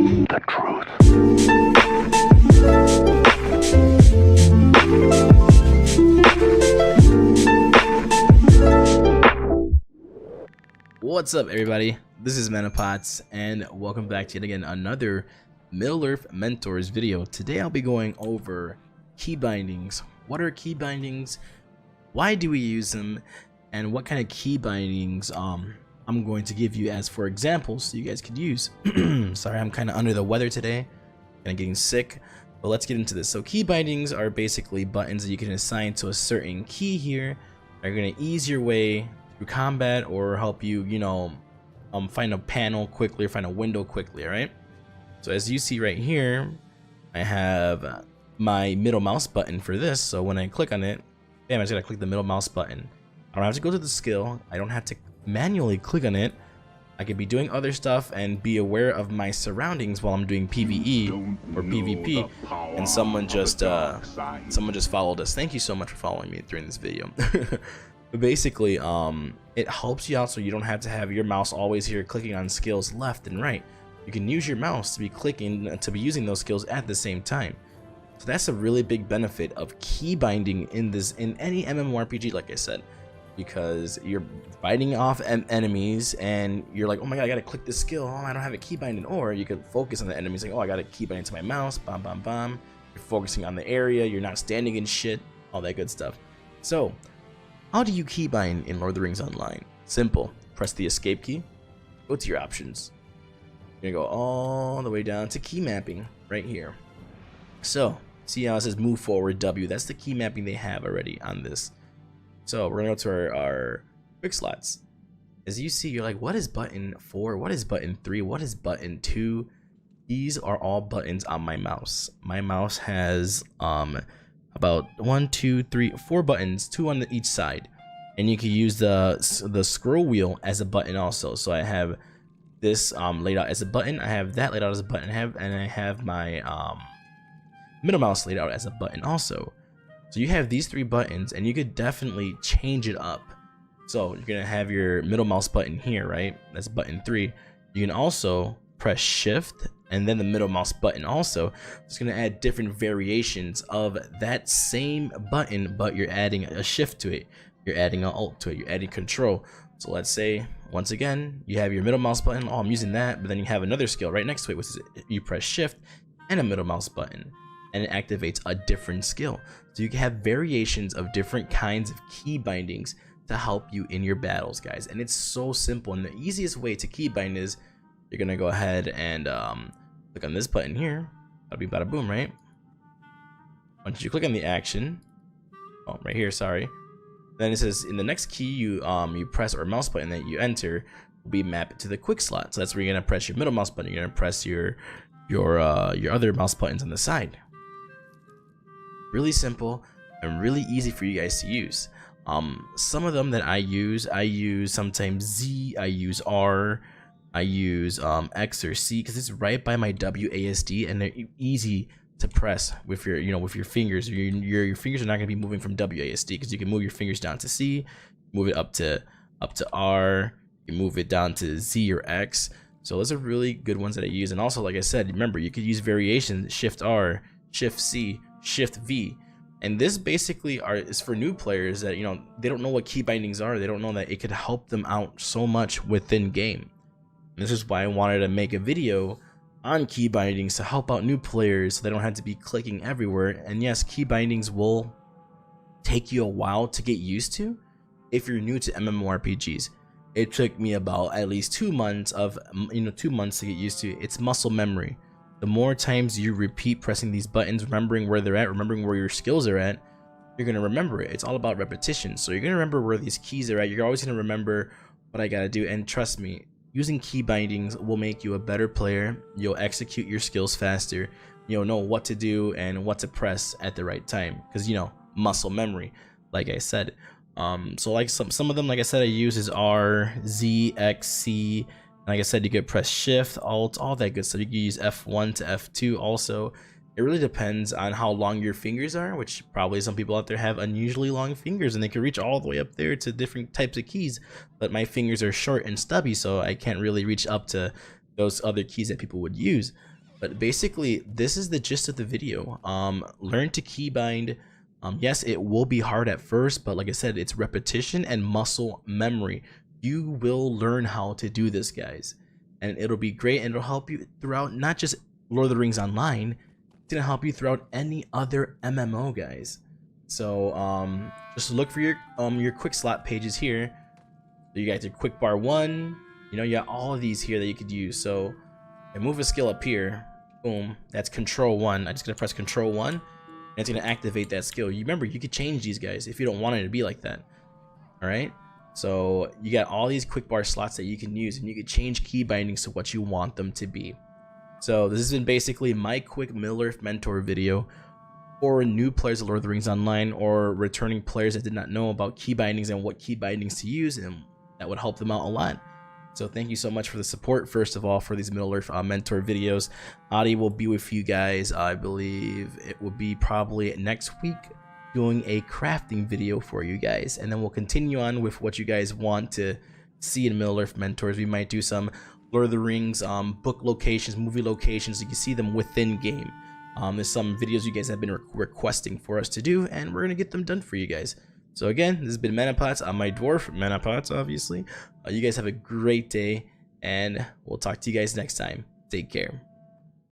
The truth. What's up, everybody? This is Manapots, and welcome back to yet again another Middle-earth Mentors video. Today I'll be going over key bindings. What are key bindings? Why do we use them? And what kind of key bindings I'm going to give you as for examples so you guys could use. Sorry, I'm kind of under the weather today, kind of getting sick, but let's get into this. So key bindings are basically buttons that you can assign to a certain key here. They're going to ease your way through combat or help you, find a panel quickly or find a window quickly. All right, so as you see right here, I have my middle mouse button for this. So when I click on it, bam, I just gotta click the middle mouse button. I don't have to go to the skill. I don't have to manually click on it. I could be doing other stuff and be aware of my surroundings while I'm doing PvE or PvP, and someone just followed us. Thank you so much for following me during this video. But basically, it helps you out so you don't have to have your mouse always here clicking on skills left and right. You can use your mouse to be clicking, to be using those skills at the same time. So that's a really big benefit of key binding in any MMORPG, like I said, because you're fighting off enemies and you're like, oh my god, I gotta click this skill, oh I don't have a key binding. Or you could focus on the enemies, like, oh I gotta key binding to my mouse, bam bam bam. You're focusing on the area, you're not standing in shit, all that good stuff. So how do you keybind in Lord of the Rings Online? Simple. Press the escape key, go to your options. You're gonna go all the way down to key mapping right here. So see how it says move forward W? That's the key mapping they have already on this. So we're gonna go to our quick slots. As you see, you're like, what is button 4? What is button 3? What is button 2? These are all buttons on my mouse. My mouse has about 1, 2, 3, 4 buttons, 2 on each side, and you can use the scroll wheel as a button also. So I have this laid out as a button, I have that laid out as a button, and I have my middle mouse laid out as a button also. So you have these 3 buttons, and you could definitely change it up. So you're gonna have your middle mouse button here, right? That's button 3. You can also press shift and then the middle mouse button also. It's gonna add different variations of that same button, but you're adding a shift to it, you're adding an alt to it, you're adding control. So let's say once again you have your middle mouse button, oh I'm using that, but then you have another skill right next to it, which is you press shift and a middle mouse button, and it activates a different skill. So you can have variations of different kinds of key bindings to help you in your battles, guys. And it's so simple, and the easiest way to keybind is you're gonna go ahead and click on this button here. Bada bing bada boom, right? Once you click on the action, oh right here, sorry, then it says in the next key you press or mouse button that you enter will be mapped to the quick slot. So that's where you're gonna press your middle mouse button, you're gonna press your other mouse buttons on the side. Really simple and really easy for you guys to use. Some of them that I use sometimes Z, I use R, I use X or C because it's right by my WASD, and they're easy to press with your with your fingers. Your fingers are not going to be moving from WASD because you can move your fingers down to C, move it up to R, you move it down to Z or X. So those are really good ones that I use. And also, like I said, remember you could use variations: Shift R, Shift C, Shift V. And this basically is for new players that they don't know what key bindings are. They don't know that it could help them out so much within game. And this is why I wanted to make a video on key bindings to help out new players so they don't have to be clicking everywhere. And yes, key bindings will take you a while to get used to if you're new to MMORPGs. It took me about at least 2 months of 2 months to get used to. It's muscle memory. The more times you repeat pressing these buttons, remembering where they're at, remembering where your skills are at, you're going to remember it. It's all about repetition. So you're going to remember where these keys are at. You're always going to remember what I got to do. And trust me, using key bindings will make you a better player. You'll execute your skills faster. You'll know what to do and what to press at the right time. Because, muscle memory, like I said. So like some of them, like I said, I use is R, Z, X, C. Like I said, you could press Shift, Alt, all that good stuff. You can use F1 to F2 also. It really depends on how long your fingers are, which probably some people out there have unusually long fingers and they can reach all the way up there to different types of keys. But my fingers are short and stubby, so I can't really reach up to those other keys that people would use. But basically, this is the gist of the video. Learn to keybind. Yes, it will be hard at first, but like I said, it's repetition and muscle memory. You will learn how to do this, guys, and it'll be great, and it'll help you throughout not just Lord of the Rings Online. It's gonna help you throughout any other MMO, guys. So just look for your quick slot pages here. So you got your quick bar 1. You know, you got all of these here that you could use. So I move a skill up here. Boom. That's control 1. I'm just gonna press control 1, and it's gonna activate that skill. You remember, you could change these, guys, if you don't want it to be like that. All right. So you got all these quick bar slots that you can use, and you can change key bindings to what you want them to be. So this has been basically my quick Middle-earth mentor video for new players of Lord of the Rings Online, or returning players that did not know about key bindings and what key bindings to use, and that would help them out a lot. So thank you so much for the support, first of all, for these Middle-earth mentor videos. Adi will be with you guys, I believe it will be probably next week, doing a crafting video for you guys, and then we'll continue on with what you guys want to see in Middle-earth mentors. We might do some Lord of the Rings book locations, movie locations. You can see them within game. There's some videos you guys have been requesting for us to do, and we're gonna get them done for you guys. So again, this has been Manapots. I'm my dwarf, Manapots, obviously. You guys have a great day, and we'll talk to you guys next time. Take care.